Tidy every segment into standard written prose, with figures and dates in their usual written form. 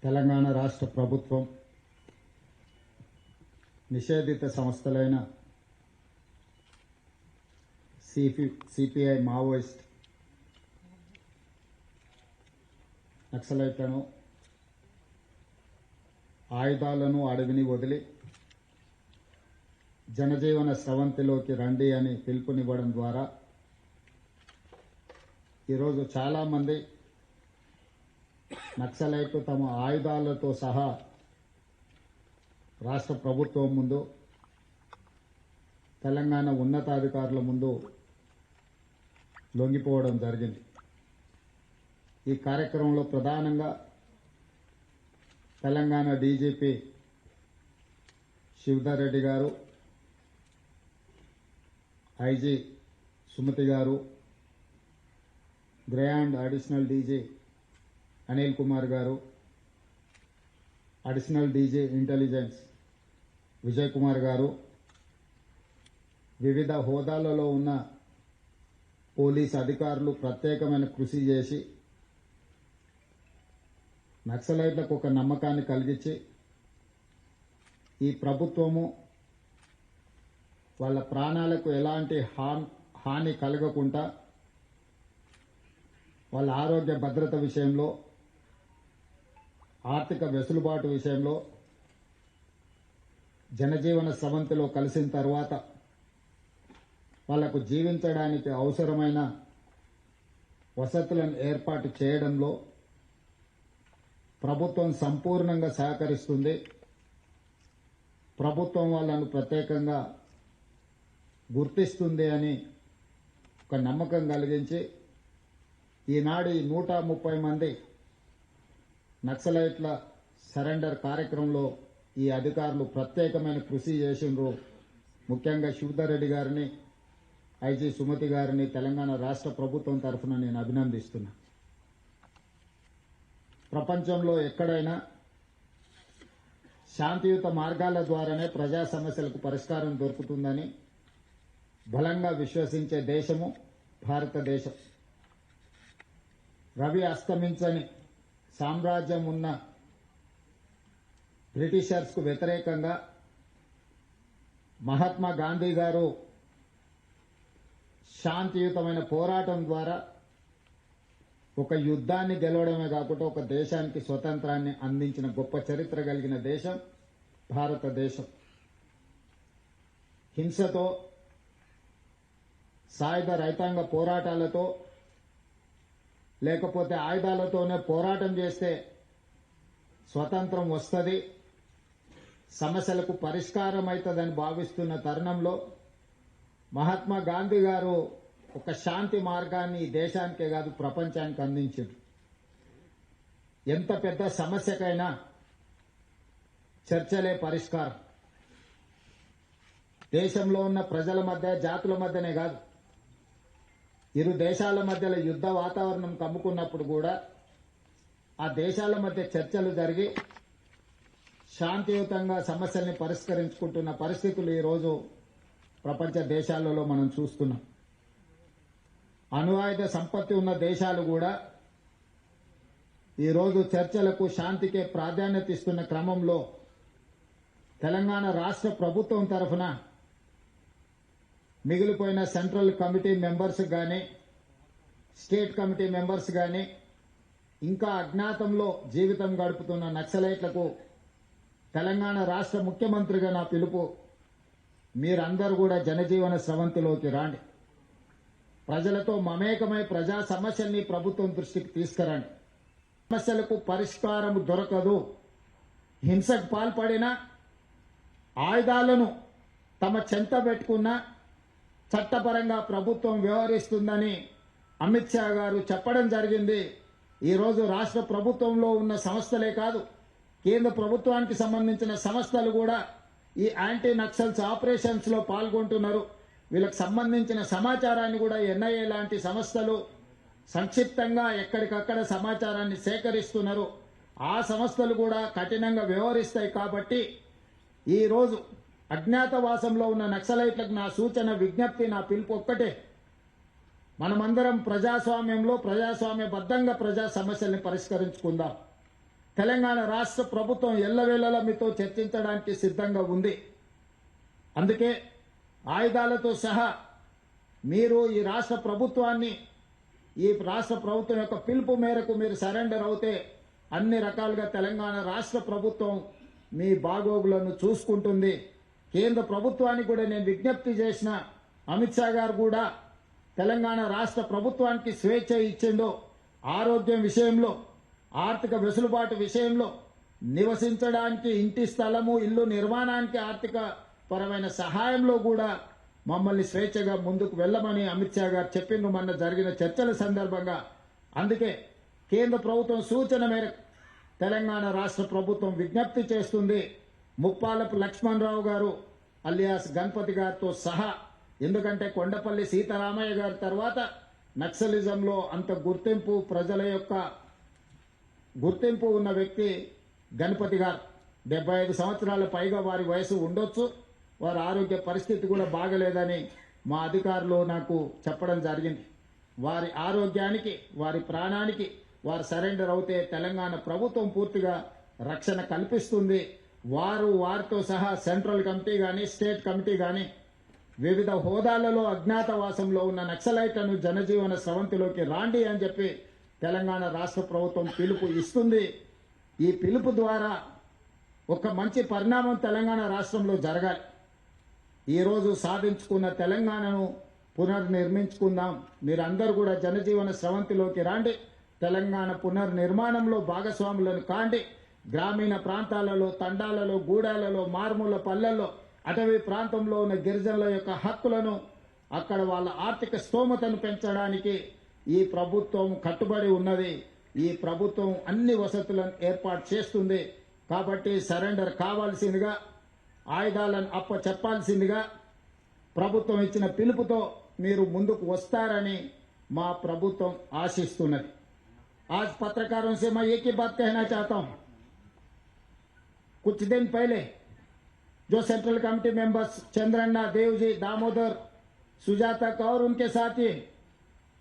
తెలంగాణ రాష్ట్ర ప్రభుత్వం నిషేధిత సంస్థలైన సిపిఐ మావోయిస్ట్ నక్సలైట్లను ఆయుధాలను అడవిని వదిలి జనజీవన స్రవంతిలోకి రండి అని పిలుపునివ్వడం ద్వారా ఈరోజు చాలామంది నక్సలైట్లు తమ ఆయుధాలతో సహా రాష్ట్ర ప్రభుత్వం ముందు, తెలంగాణ ఉన్నతాధికారుల ముందు లొంగిపోవడం జరిగింది. ఈ కార్యక్రమంలో ప్రధానంగా తెలంగాణ డీజీపీ శివధర్ రెడ్డి గారు, ఐజీ సుమతి గారు, grand additional DG Anil Kumar గారు, additional DG intelligence Vijay Kumar గారు, వివిధ హోదాలలో ఉన్న పోలీస్ అధికారులు ప్రత్యేకమైన కృషి చేసి నక్సలైట్లకు ఒక నమ్మకాన్ని కలిగించి ఈ ప్రభుత్వము వాళ్ళ ప్రాణాలకు ఎలాంటి హాని కలగకుండా వాళ్ళ ఆరోగ్య భద్రత విషయంలో, ఆర్థిక వెసులుబాటు విషయంలో, జనజీవన స్రవంతిలో కలిసిన తర్వాత వాళ్లకు జీవించడానికి అవసరమైన వసతులను ఏర్పాటు చేయడంలో ప్రభుత్వం సంపూర్ణంగా సహకరిస్తుంది. ప్రభుత్వం వాళ్ళను ప్రత్యేకంగా గుర్తిస్తుంది అని ఒక నమ్మకం కలిగించి ఈనాడు ఈ 130 మంది నక్సలైట్ల సరెండర్ కార్యక్రమంలో ఈ అధికారులు ప్రత్యేకమైన కృషి చేసిండ్రు. ముఖ్యంగా శివధర్ రెడ్డి గారిని, ఐజీ సుమతి గారిని తెలంగాణ రాష్ట్ర ప్రభుత్వం తరఫున నేను అభినందిస్తున్నా. ప్రపంచంలో ఎక్కడైనా శాంతియుత మార్గాల ద్వారానే ప్రజా సమస్యలకు పరిష్కారం దొరుకుతుందని బలంగా విశ్వసించే దేశము భారతదేశం. రవి అస్తమించని సామ్రాజ్యం ఉన్న బ్రిటిషర్స్కు వ్యతిరేకంగా మహాత్మా గాంధీ గారు శాంతియుతమైన పోరాటం ద్వారా ఒక యుద్ధాన్ని గెలవడమే కాకుండా ఒక దేశానికి స్వతంత్రాన్ని అందించిన గొప్ప చరిత్ర కలిగిన దేశం భారతదేశం. హింసతో, సాయుధ రైతాంగ పోరాటాలతో, లేకపోతే ఆయుధాలతోనే పోరాటం చేస్తే స్వతంత్రం వస్తుంది, సమస్యలకు పరిష్కారం అవుతుందని భావిస్తున్న తరుణంలో మహాత్మా గాంధీ గారు ఒక శాంతి మార్గాన్ని ఈ దేశానికే కాదు ప్రపంచానికి అందించారు. ఎంత పెద్ద సమస్యకైనా చర్చలే పరిష్కారం. దేశంలో ఉన్న ప్రజల మధ్య, జాతుల మధ్యనే కాదు, ఇరు దేశాల మధ్యలో యుద్ధ వాతావరణం కమ్ముకున్నప్పుడు కూడా ఆ దేశాల మధ్య చర్చలు జరిగి శాంతియుతంగా సమస్యల్ని పరిష్కరించుకుంటున్న పరిస్థితులు ఈరోజు ప్రపంచ దేశాలలో మనం చూస్తున్నాం. అణువాయుధ సంపత్తి ఉన్న దేశాలు కూడా ఈరోజు చర్చలకు, శాంతికే ప్రాధాన్యత ఇస్తున్న క్రమంలో తెలంగాణ రాష్ట్ర ప్రభుత్వం తరఫున మిగిలిపోయిన సెంట్రల్ కమిటీ మెంబర్స్ కానీ, స్టేట్ కమిటీ మెంబర్స్ కానీ, ఇంకా అజ్ఞాతంలో జీవితం గడుపుతున్న నక్సలైట్లకు తెలంగాణ రాష్ట్ర ముఖ్యమంత్రిగా నా పిలుపు, మీరందరూ కూడా జనజీవన స్రవంతిలోకి రాండి. ప్రజలతో మమేకమై ప్రజా సమస్యల్ని ప్రభుత్వం దృష్టికి తీసుకురండి. సమస్యలకు పరిష్కారం దొరకదు. హింసకు పాల్పడిన, ఆయుధాలను తమ చెంత పెట్టుకున్న చట్టపరంగా ప్రభుత్వం వ్యవహరిస్తుందని అమిత్ షా గారు చెప్పడం జరిగింది. ఈరోజు రాష్ట్ర ప్రభుత్వంలో ఉన్న సంస్థలే కాదు, కేంద్ర ప్రభుత్వానికి సంబంధించిన సంస్థలు కూడా ఈ యాంటీ నక్సల్స్ ఆపరేషన్స్ లో పాల్గొంటున్నారు. వీళ్ళకి సంబంధించిన సమాచారాన్ని కూడా ఎన్ఐఏ లాంటి సంస్థలు సంక్షిప్తంగా ఎక్కడికక్కడ సమాచారాన్ని సేకరిస్తున్నారు. ఆ సంస్థలు కూడా కఠినంగా వ్యవహరిస్తాయి. కాబట్టి ఈరోజు అజ్ఞాతవాసంలో ఉన్న నక్సలైట్లకు నా సూచన, విజ్ఞప్తి, నా పిలుపు ఒక్కటే, మనమందరం ప్రజాస్వామ్యంలో ప్రజాస్వామ్యబద్ధంగా ప్రజా సమస్యల్ని పరిష్కరించుకుందాం. తెలంగాణ రాష్ట్ర ప్రభుత్వం ఎల్లవేళలా మీతో చర్చించడానికి సిద్ధంగా ఉంది. అందుకే ఆయుధాలతో సహా మీరు ఈ రాష్ట్ర ప్రభుత్వం యొక్క పిలుపు మేరకు మీరు సరెండర్ అవుతే అన్ని రకాలుగా తెలంగాణ రాష్ట్ర ప్రభుత్వం మీ బాగోగులను చూసుకుంటుంది. కేంద్ర ప్రభుత్వానికి కూడా నేను విజ్ఞప్తి చేసిన, అమిత్ షా గారు కూడా తెలంగాణ రాష్ట్ర ప్రభుత్వానికి స్వేచ్ఛ ఇచ్చిండు. ఆరోగ్యం విషయంలో, ఆర్థిక వెసులుబాటు విషయంలో, నివసించడానికి ఇంటి స్థలము, ఇల్లు నిర్మాణానికి ఆర్థిక పరమైన సహాయంలో కూడా మమ్మల్ని స్వేచ్ఛగా ముందుకు వెళ్ళమని అమిత్ షా గారు చెప్పిండ్రు మొన్న జరిగిన చర్చల సందర్భంగా. అందుకే కేంద్ర ప్రభుత్వం సూచన మేరకు తెలంగాణ రాష్ట్ర ప్రభుత్వం విజ్ఞప్తి చేస్తుంది. ముప్పాలపు లక్ష్మణరావు గారు అలియాస్ గణపతి గారితో సహా, ఎందుకంటే కొండపల్లి సీతారామయ్య గారి తర్వాత నక్సలిజంలో అంత ప్రజల యొక్క గుర్తింపు ఉన్న వ్యక్తి గణపతి గారు. 75 సంవత్సరాల పైగా వారి వయసు ఉండొచ్చు. వారి ఆరోగ్య పరిస్థితి కూడా బాగలేదని మా అధికారులు నాకు చెప్పడం జరిగింది. వారి ఆరోగ్యానికి, వారి ప్రాణానికి వారు సరెండర్ అవుతే తెలంగాణ ప్రభుత్వం పూర్తిగా రక్షణ కల్పిస్తుంది. వారితో సహా సెంట్రల్ కమిటీ గాని, స్టేట్ కమిటీ గాని వివిధ హోదాలలో అజ్ఞాతవాసంలో ఉన్న నక్సలైట్లను జనజీవన స్రవంతిలోకి రాండి అని చెప్పి తెలంగాణ రాష్ట్ర ప్రభుత్వం పిలుపు ఇస్తుంది. ఈ పిలుపు ద్వారా ఒక మంచి పరిణామం తెలంగాణ రాష్ట్రంలో జరగాలి. ఈరోజు సాధించుకున్న తెలంగాణను పునర్నిర్మించుకుందాం. మీరందరూ కూడా జనజీవన స్రవంతిలోకి రాండి. తెలంగాణ పునర్నిర్మాణంలో భాగస్వాములను కాండి. గ్రామీణ ప్రాంతాలలో, తండాలలో, గూడాలలో, మారుమూల పల్లెల్లో, అటవీ ప్రాంతంలో ఉన్న గిరిజనుల యొక్క హక్కులను, అక్కడ వాళ్ళ ఆర్థిక స్తోమతను పెంచడానికి ఈ ప్రభుత్వం కట్టుబడి ఉన్నది. ఈ ప్రభుత్వం అన్ని వసతులను ఏర్పాటు చేస్తుంది. కాబట్టి సరెండర్ కావాల్సిందిగా, ఆయుధాలను చెప్పాల్సిందిగా ప్రభుత్వం ఇచ్చిన పిలుపుతో మీరు ముందుకు వస్తారని మా ప్రభుత్వం ఆశిస్తున్నది. आज पत्रकारों से मैं एक ही बात कहना चाहता हूं. कुछ दिन पहले जो central committee members Chandranna, Devji, Damodar, Sujata Kaur उनके साथी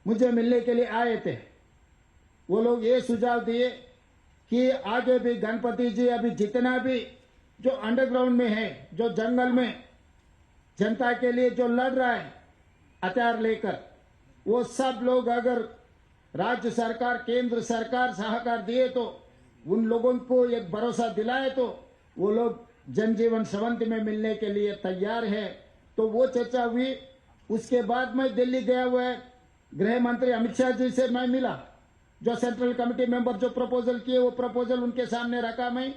मुझे मिलने के लिए आए थे. वो लोग ये सुझाव दिए कि आगे भी गणपति जी अभी जितना भी जो अंडरग्राउंड में है, जो जंगल में जनता के लिए जो लड़ रहा है हथियार लेकर, वो सब लोग अगर राज्य सरकार, केंद्र सरकार सहकार दिए तो उन लोगों को एक भरोसा दिलाए तो वो लोग जनजीवन स्रवंति में मिलने के लिए तैयार है. तो वो चर्चा हुई. उसके बाद मैं दिल्ली गया हुआ है, गृह मंत्री अमित शाह जी से मैं मिला. जो सेंट्रल कमेटी मेंबर जो प्रपोजल किए वो प्रपोजल उनके सामने रखा. मैं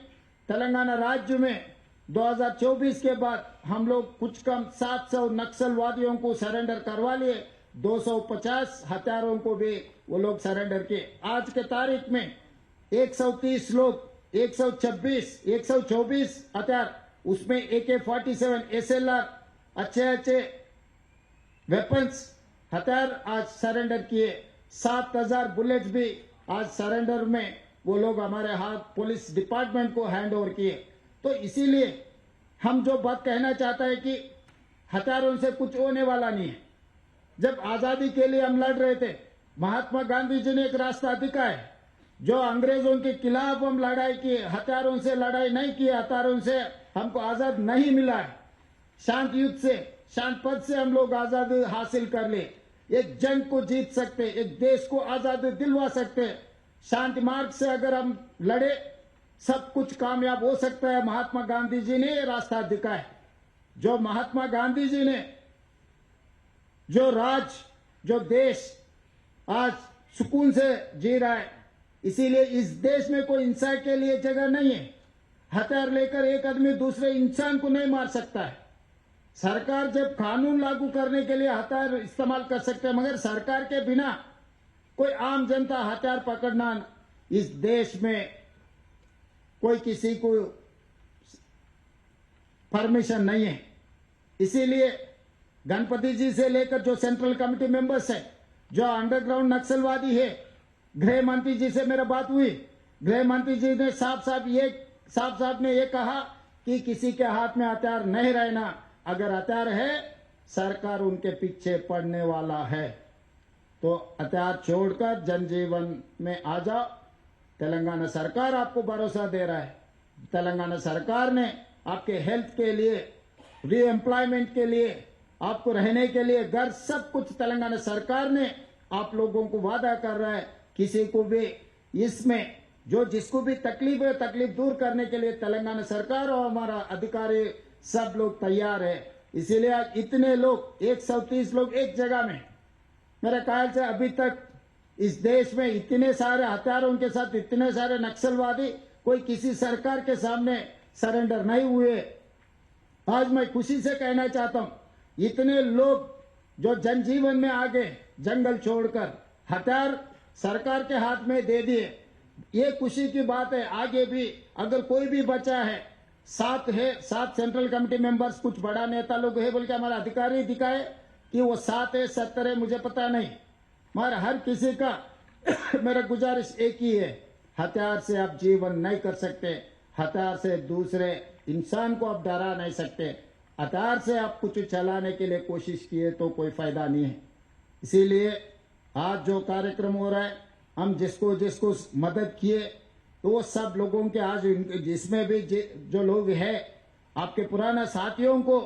तेलंगाना राज्य में 2024 के बाद हम लोग कुछ कम 700 नक्सलवादियों को सरेंडर करवा लिए. 250 हथियारों को भी वो लोग सरेंडर किए. आज के तारीख में 130 लोग, 124 हथियार, उसमें AK-47, SLR, अच्छे वेपन्स हथियार आज सरेंडर किए. 7000 बुलेट्स भी आज सरेंडर में वो लोग हमारे हाथ पुलिस डिपार्टमेंट को हैंड ओवर किए. तो इसीलिए हम जो बात कहना चाहता है कि हथियारों से कुछ होने वाला नहीं है. जब आजादी के लिए हम लड़ रहे थे, महात्मा गांधी जी ने एक रास्ता दिखाया. जो अंग्रेजों के खिलाफ हम लड़ाई की, हथियारों से लड़ाई नहीं की, हथियारों से हमको आजाद नहीं मिला है. शांत युद्ध से, शांत पद से हम लोग आजादी हासिल कर ले. एक जंग को जीत सकते, एक देश को आजादी दिलवा सकते. शांति मार्ग से अगर हम लड़े सब कुछ कामयाब हो सकता है. महात्मा गांधी जी ने रास्ता दिखाया. जो महात्मा गांधी जी ने जो देश आज सुकून से जी रहा है, इसीलिए इस देश में कोई इंसान के लिए जगह नहीं है. हथियार लेकर एक आदमी दूसरे इंसान को नहीं मार सकता है. सरकार जब कानून लागू करने के लिए हथियार इस्तेमाल कर सकते हैं, मगर सरकार के बिना कोई आम जनता हथियार पकड़ना इस देश में कोई किसी को परमिशन नहीं है. इसीलिए गणपति जी से लेकर जो सेंट्रल कमेटी मेंबर्स है, जो अंडरग्राउंड नक्सलवादी है, गृह मंत्री जी से मेरा बात हुई. गृह मंत्री जी ने साफ ने ये कहा कि किसी के हाथ में हथियार नहीं रहना. अगर हथियार है, सरकार उनके पीछे पड़ने वाला है. तो हथियार छोड़कर जनजीवन में आ जाओ. तेलंगाना सरकार आपको भरोसा दे रहा है। तेलंगाना सरकार ने आपके हेल्थ के लिए, री एम्प्लॉयमेंट के लिए, आपको रहने के लिए घर, सब कुछ तेलंगाना सरकार ने आप लोगों को वादा कर रहा है। किसी को भी इसमें जो जिसको भी तकलीफ है, तकलीफ दूर करने के लिए तेलंगाना सरकार और हमारा अधिकारी सब लोग तैयार है। इसीलिए आज इतने लोग 130 लोग एक जगह में, मेरे ख्याल से अभी तक इस देश में इतने सारे हथियारों के साथ इतने सारे नक्सलवादी कोई किसी सरकार के सामने सरेंडर नहीं हुए। आज मैं खुशी से कहना चाहता हूं, इतने लोग जो जनजीवन में आगे जंगल छोड़कर हथियार सरकार के हाथ में दे दिए, ये खुशी की बात है। आगे भी अगर कोई भी बचा है, 7 सेंट्रल कमेटी मेंबर्स, कुछ बड़ा नेता लोग है बोल के हमारा अधिकारी दिखाए कि वो 7 है 70 है, मुझे पता नहीं, मगर हर किसी का मेरा गुजारिश एक ही है, हथियार से आप जीवन नहीं कर सकते, हथियार से दूसरे इंसान को आप डरा नहीं सकते, हथियार से आप कुछ चलाने के लिए कोशिश किए तो कोई फायदा नहीं है। इसीलिए आज जो कार्यक्रम हो रहा है, हम जिसको जिसको मदद किए तो वो सब लोगों के आज जिसमें भी जो लोग हैं, आपके पुराना साथियों को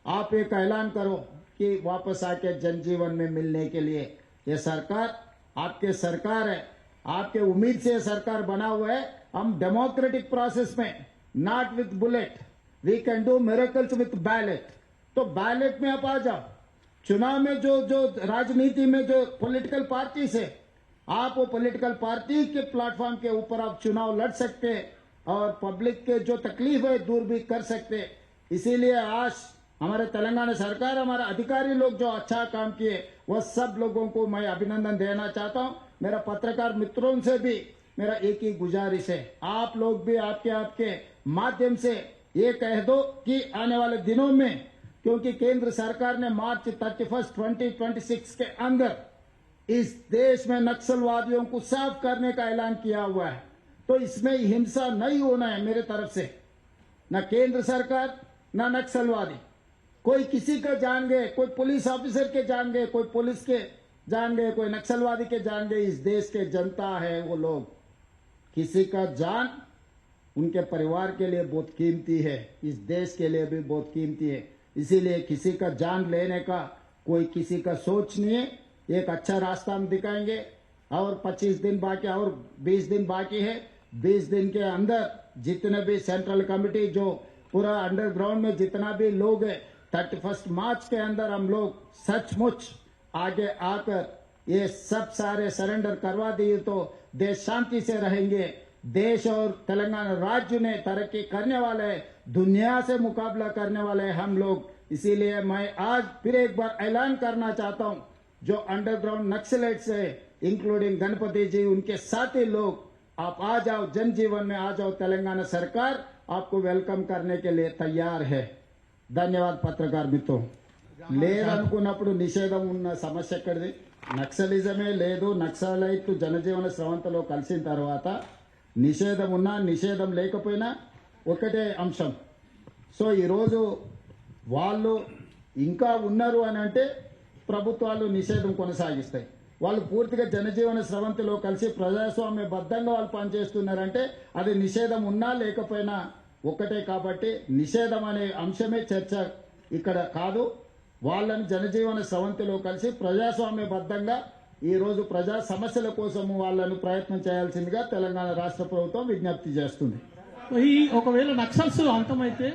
आप एक ऐलान करो कि वापस आके जनजीवन में मिलने के लिए। ये सरकार आपके सरकार है, आपके उम्मीद से सरकार बना हुआ है। हम डेमोक्रेटिक प्रोसेस में, not with bullet, we can do miracles with ballot. तो बैलेट में आप आ जाओ। चुनाव में जो राजनीति में जो पॉलिटिकल पार्टी से आप वो पॉलिटिकल पार्टी के प्लेटफॉर्म के ऊपर आप चुनाव लड़ सकते और पब्लिक के जो तकलीफ है दूर भी कर सकते। इसीलिए आज हमारे तेलंगाना सरकार, हमारे अधिकारी लोग जो अच्छा काम किए, वह सब लोगों को मैं अभिनंदन देना चाहता हूं। मेरा पत्रकार मित्रों से भी मेरा एक ही गुजारिश है, आप लोग भी आपके माध्यम से ये कह दो कि आने वाले दिनों में, क्योंकि केंद्र सरकार ने मार्च 31, 2026 के अंदर इस देश में नक्सलवादियों को साफ करने का ऐलान किया हुआ है, तो इसमें हिंसा नहीं होना है मेरे तरफ से। न केंद्र सरकार न नक्सलवादी, कोई किसी का जान गए, कोई पुलिस ऑफिसर के जान गए, कोई पुलिस के जान गए, कोई नक्सलवादी के जान गए, इस देश के जनता है वो लोग, किसी का जान उनके परिवार के लिए बहुत कीमती है, इस देश के लिए भी बहुत कीमती है। इसीलिए किसी का जान लेने का कोई किसी का सोच नहीं है। एक अच्छा रास्ता हम दिखाएंगे और 25 दिन बाकी और 20 दिन बाकी है। 20 दिन के अंदर जितने भी सेंट्रल कमेटी जो पूरा अंडरग्राउंड में जितना भी लोग है, 31 मार्च के अंदर हम लोग सचमुच आगे आकर ये सब सारे सरेंडर करवा दिए तो देश शांति से रहेंगे। देश और तेलंगाना राज्य ने तरक्की करने वाले हैं, दुनिया से मुकाबला करने वाले हैं हम लोग। इसीलिए मैं आज फिर एक बार ऐलान करना चाहता हूं, जो अंडरग्राउंड नक्सलाइट्स है, इंक्लूडिंग गणपति जी, उनके साथी लोग, आप आ जाओ, जनजीवन में आ जाओ। तेलंगाना सरकार आपको वेलकम करने के लिए तैयार है। ధన్యవాదాలు పత్రకార మిత్రం. లేదనుకున్నప్పుడు నిషేధం ఉన్న సమస్య ఎక్కడిది? నక్సలిజమే లేదు. నక్సలైట్లు జనజీవన స్రవంతిలో కలిసిన తర్వాత నిషేధం ఉన్నా నిషేధం లేకపోయినా ఒకటే అంశం. సో ఈరోజు వాళ్ళు ఇంకా ఉన్నారు అని అంటే ప్రభుత్వాలు నిషేధం కొనసాగిస్తాయి. వాళ్ళు పూర్తిగా జనజీవన స్రవంతిలో కలిసి ప్రజాస్వామ్యబద్ధంగా వాళ్ళు పనిచేస్తున్నారంటే అది నిషేధం ఉన్నా లేకపోయినా ఒకటే. కాబట్టి నిషేధం అనే అంశమే చర్చ ఇక్కడ కాదు. వాళ్ళని జనజీవన స్రవంతిలో కలిసి ప్రజాస్వామ్యబద్ధంగా ఈ రోజు ప్రజా సమస్యల కోసం వాళ్ళను ప్రయత్నం చేయాల్సిందిగా తెలంగాణ రాష్ట్ర ప్రభుత్వం విజ్ఞప్తి చేస్తుంది. ఈ ఒకవేళ నక్సల్స్ అంతమైతే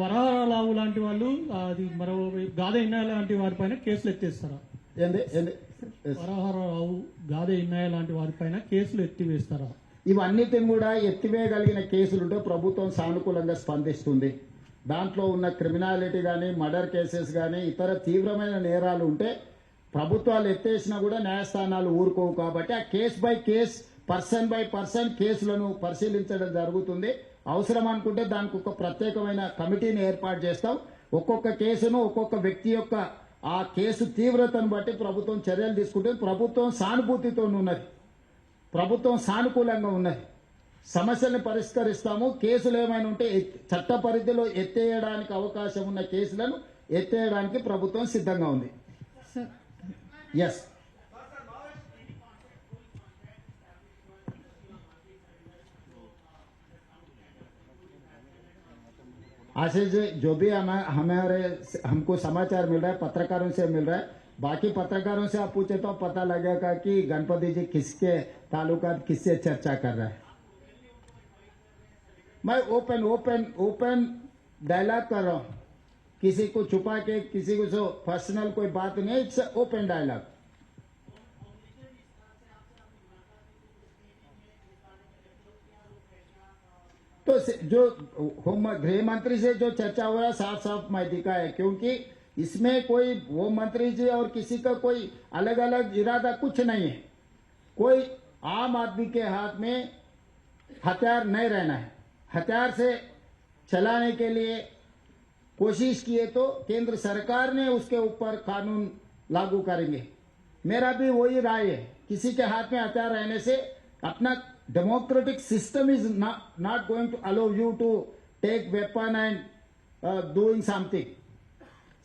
వరహారావు లాంటి వాళ్ళు, అది మరో గాదే ఇన్నాయ లాంటి వారిపైన కేసులు ఎత్తేస్తారా? వరహారావు, గాదే ఇన్నాయ లాంటి వారిపైన కేసులు ఎత్తివేస్తారా? ఇవన్నిటిని కూడా ఎత్తివేయగలిగిన కేసులుంటే ప్రభుత్వం సానుకూలంగా స్పందిస్తుంది. దాంట్లో ఉన్న క్రిమినాలిటీ కానీ, మర్డర్ కేసెస్ కానీ, ఇతర తీవ్రమైన నేరాలు ఉంటే ప్రభుత్వాలు ఎత్తేసినా కూడా న్యాయస్థానాలు ఊరుకోవు. కాబట్టి ఆ case by case, person by person కేసులను పరిశీలించడం జరుగుతుంది. అవసరం అనుకుంటే దానికి ఒక ప్రత్యేకమైన కమిటీని ఏర్పాటు చేస్తాం. ఒక్కొక్క కేసును ఒక్కొక్క వ్యక్తి యొక్క ఆ కేసు తీవ్రతను బట్టి ప్రభుత్వం చర్యలు తీసుకుంటుంది. ప్రభుత్వం సానుభూతితో ఉన్నది, ప్రభుత్వం సానుకూలంగా ఉన్నది. సమస్యల్ని పరిష్కరిస్తాము. కేసులు ఏమైనా ఉంటే చట్ట పరిధిలో ఎత్తేయడానికి అవకాశం ఉన్న కేసులను ఎత్తేయడానికి ప్రభుత్వం సిద్ధంగా ఉంది. ఎస్, आशीष जी, जो भी हमको समाचार मिल रहा है पत्रकारों से मिल रहा है, बाकी पत्रकारों से आप पूछे तो पता लगेगा कि गणपति जी किसके ताल्लुकात किससे चर्चा कर रहा है। मैं ओपन डायलॉग कर रहा हूं, किसी को छुपा के किसी को जो पर्सनल कोई बात नहीं, इट्स ओपन डायलॉग। तो जो गृह मंत्री से जो चर्चा हुआ है साफ साफ मैं दिखा है, क्योंकि इसमें कोई वो मंत्री जी और किसी का कोई अलग अलग इरादा कुछ नहीं है। कोई आम आदमी के हाथ में हथियार नहीं रहना है। हथियार से चलाने के लिए कोशिश किए तो केंद्र सरकार ने उसके ऊपर कानून लागू करेंगे। मेरा भी वही राय है, किसी के हाथ में हथियार रहने से अपना democratic system is not going to allow you to take weapon and doing something.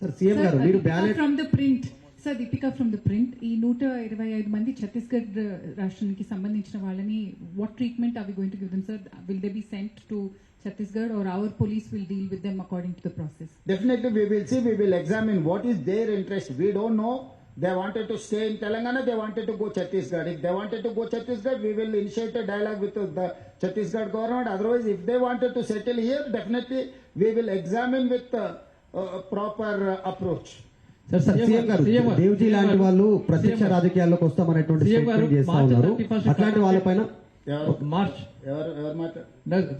Sir CM గారు మీరు ballot from the Print sir Deepika from the Print ఈ 125 మంది ఛత్తీస్గఢ్ రాష్ట్రానికి సంబంధించిన వాళ్ళని what treatment are we going to give them sir? Will they be sent to Chhattisgarh or our police will deal with them according to the process? Definitely we will see, we will examine what is their interest. We don't know. They wanted to stay in Telangana, they wanted to go Chhattisgarh. If they wanted to go Chhattisgarh, we will initiate a dialogue with the Chhattisgarh government. Otherwise, if they wanted to settle here, definitely we will examine with proper approach. Sir CM గారు దేవ్జీ లాంటి వాళ్ళు ప్రత్యక్ష రాజకీయాల్లోకి వస్తామనేటువంటి statement చేస్తా ఉన్నారు. అట్లాంటి వాళ్ళపైన March ఎవరు మాట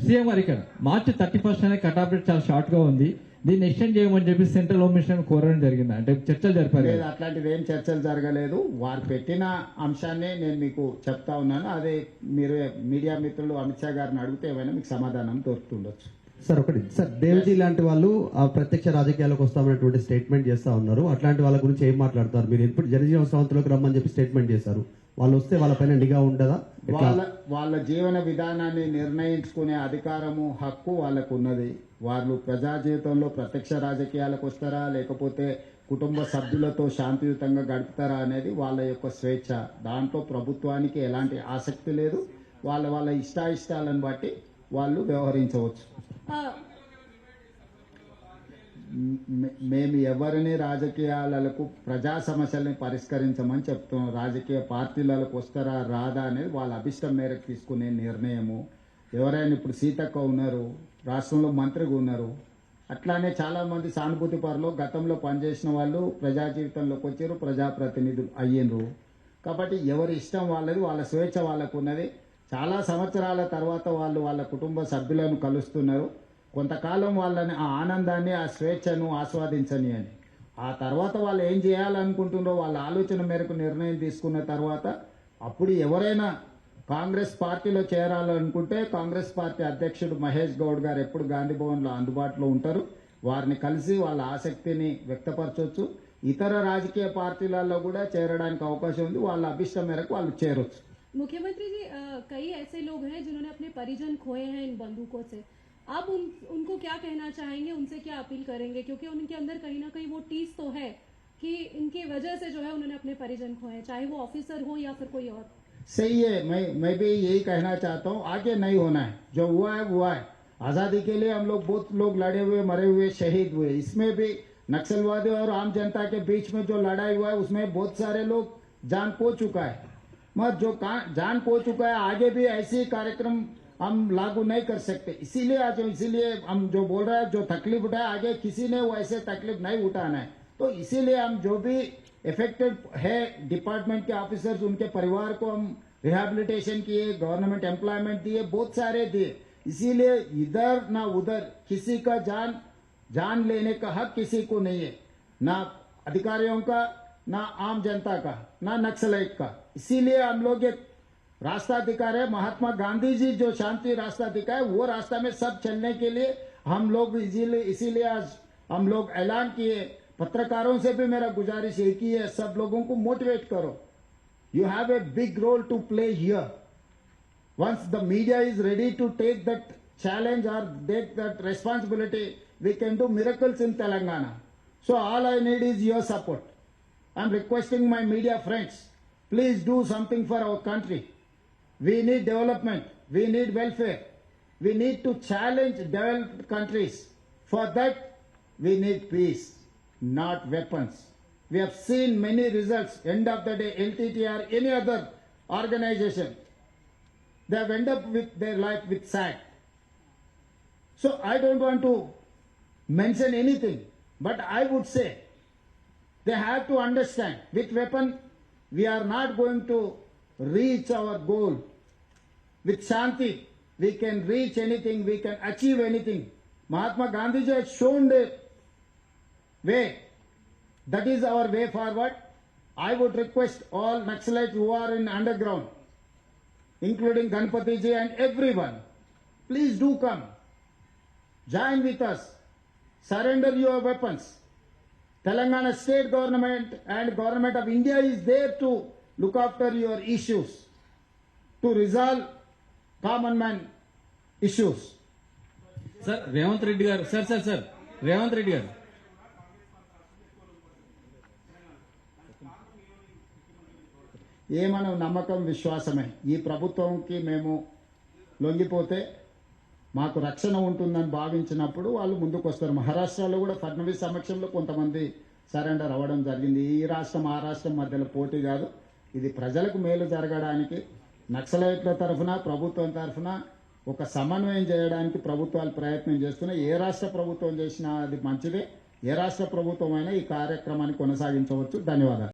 సీఎం గారు ఇక్కడ మార్చ్ 31 అనే కట్ డేట్ చాలా షార్ట్ గా ఉంది. దీన్ని ఎక్స్టెండ్ చేయమని చెప్పి సెంట్రల్ హోమ్ మినిస్టర్ కోరడం జరిగింది. అంటే చర్చలు జరిపారు. అట్లాంటివి ఏం చర్చలు జరగలేదు. వారు పెట్టిన అంశాన్ని నేను మీకు చెప్తా ఉన్నాను. అదే మీరు మీడియా మిత్రులు అమిత్ షా గారిని అడిగితే ఏమైనా మీకు సమాధానం దొరుకుతుండొచ్చు. సార్ ఒకటి సార్ దేవ్జీ లాంటి వాళ్ళు ఆ ప్రత్యక్ష రాజకీయాలకు వస్తామనేటువంటి స్టేట్మెంట్ చేస్తా ఉన్నారు. అట్లాంటి వాళ్ళ గురించి ఏం మాట్లాడతారు మీరు? ఎప్పుడు జనజీవన స్రవంతిలోకి రమ్మని చెప్పి స్టేట్మెంట్ చేశారు. వాళ్ళు వస్తే వాళ్ళపైన నిఘా ఉండదా? వాళ్ళ జీవన విధానాన్ని నిర్ణయించుకునే అధికారము హక్కు వాళ్ళకు ఉన్నది. వాళ్ళు ప్రజా జీవితంలో ప్రత్యక్ష రాజకీయాలకు వస్తారా లేకపోతే కుటుంబ సభ్యులతో శాంతియుతంగా గడుపుతారా అనేది వాళ్ళ యొక్క స్వేచ్ఛ. దాంట్లో ప్రభుత్వానికి ఎలాంటి ఆసక్తి లేదు. వాళ్ళ ఇష్టాయిష్టాలను బట్టి వాళ్ళు వ్యవహరించవచ్చు. మేము ఎవరిని రాజకీయాలకు ప్రజా సమస్యల్ని పరిష్కరించమని చెప్తున్నాం. రాజకీయ పార్టీలకు వస్తారా రాదా అనేది వాళ్ళ అభిష్టం మేరకు తీసుకునే నిర్ణయము. ఎవరైనా ఇప్పుడు సీతక్క ఉన్నారు, రాష్ట్రంలో మంత్రిగా ఉన్నారు, అట్లానే చాలా మంది సానుభూతి పరులు గతంలో పనిచేసిన వాళ్ళు ప్రజా జీవితంలోకి వచ్చారు, ప్రజాప్రతినిధులు అయ్యిండ్రు. కాబట్టి ఎవరి ఇష్టం వాళ్ళది, వాళ్ళ స్వేచ్ఛ వాళ్ళకు ఉన్నది. చాలా సంవత్సరాల తర్వాత వాళ్ళు వాళ్ళ కుటుంబ సభ్యులను కలుస్తున్నారు. కొంతకాలం వాళ్ళని ఆ ఆనందాన్ని ఆ స్వేచ్ఛను ఆస్వాదించనియండి. ఆ తర్వాత వాళ్ళు ఏం చేయాలనుకుంటున్నారో వాళ్ళ ఆలోచన మేరకు నిర్ణయం తీసుకున్న తర్వాత అప్పుడు ఎవరైనా కాంగ్రెస్ పార్టీలో చేరాలనుకుంటే కాంగ్రెస్ పార్టీ అధ్యక్షుడు మహేష్ గౌడ్ గారు ఎప్పుడు గాంధీ భవన్లో అందుబాటులో ఉంటారు. వారిని కలిసి వాళ్ళ ఆసక్తిని వ్యక్తపరచవచ్చు. ఇతర రాజకీయ పార్టీలలో కూడా చేరడానికి అవకాశం ఉంది. వాళ్ళ అభిష్టం మేరకు వాళ్ళు చేరొచ్చు. मुख्यमंत्री जी, कई ऐसे लोग हैं जिन्होंने अपने परिजन खोए हैं इन बंदूकों से. आप उनको क्या कहना चाहेंगे, उनसे क्या अपील करेंगे? क्योंकि उनके अंदर कहीं ना कहीं वो टीस तो है कि इनकी वजह से जो है उन्होंने अपने परिजन खोए, चाहे वो ऑफिसर हो या फिर कोई और. सही है, मैं भी यही कहना चाहता हूँ. आगे नहीं होना है, जो हुआ है हुआ है. आजादी के लिए हम लोग बहुत लोग लड़े हुए, मरे हुए, शहीद हुए. इसमें भी नक्सलवादी और आम जनता के बीच में जो लड़ाई हुआ है उसमें बहुत सारे लोग जान खो चुका है. मगर जो जान खो चुका है आगे भी ऐसे कार्यक्रम हम लागू नहीं कर सकते. इसीलिए हम जो बोल रहे हैं, जो तकलीफ उठाए आगे किसी ने वो ऐसे तकलीफ नहीं उठाना है. तो इसीलिए हम जो भी इफेक्टेड है डिपार्टमेंट के ऑफिसर्स, उनके परिवार को हम रिहैबिलिटेशन किए, गवर्नमेंट एम्प्लॉयमेंट दिए, बहुत सारे दिए. इसीलिए इधर ना उधर किसी का जान लेने का हक किसी को नहीं है, ना अधिकारियों का, ना आम जनता का, ना नक्सलाइट का. इसीलिए हम लोग एक रास्ता दिखा रहे. महात्मा गांधी जी जो शांति रास्ता दिखाए वो रास्ता में सब चलने के लिए हम लोग इसीलिए आज हम लोग ऐलान किए. पत्रकारों से भी मेरा गुजारिश एक ही है, सब लोगों को मोटिवेट करो. You have a big role to play here. Once the media is ready to take that challenge और take that responsibility, we can do miracles in Telangana. So all I need is your support. I'm requesting my media friends, please do something for our country. We need development. We need welfare. We need to challenge developed countries. For that, we need peace, not weapons. We have seen many results. End of the day, LTT or any other organization, they have ended up with their life with sad. So I don't want to mention anything, but I would say they have to understand with weapon we are not going to reach our goal. With Shanti, we can reach anything, we can achieve anything. Mahatma Gandhi has shown the way. That is our way forward. I would request all Naxalites who are in underground, including Ganpati ji and everyone, please do come. Join with us. Surrender your weapons. Telangana state government and government of India is there to look after your issues, to resolve common man issues. Sir Revanth Reddy గారు sir Revanth Reddy గారు ఏమనం నమ్మకం విశ్వాసమే. ఈ ప్రభుత్వంకి మేము లొంగిపోతే మాకు రక్షణ ఉంటుందని భావించినప్పుడు వాళ్ళు ముందుకు వస్తారు. మహారాష్ట్రలో కూడా ఫడ్నవీస్ సమక్షంలో కొంతమంది సరెండర్ అవ్వడం జరిగింది. ఈ రాష్ట్రం ఆ రాష్ట్రం మధ్యలో పోటీ కాదు, ఇది ప్రజలకు మేలు జరగడానికి నక్సలైట్ల తరఫున ప్రభుత్వం తరఫున ఒక సమన్వయం చేయడానికి ప్రభుత్వాలు ప్రయత్నం చేస్తున్నాయి. ఏ రాష్ట్ర ప్రభుత్వం చేసినా అది మంచిదే. ఏ రాష్ట్ర ప్రభుత్వం అయినా ఈ కార్యక్రమాన్ని కొనసాగించవచ్చు. ధన్యవాదాలు.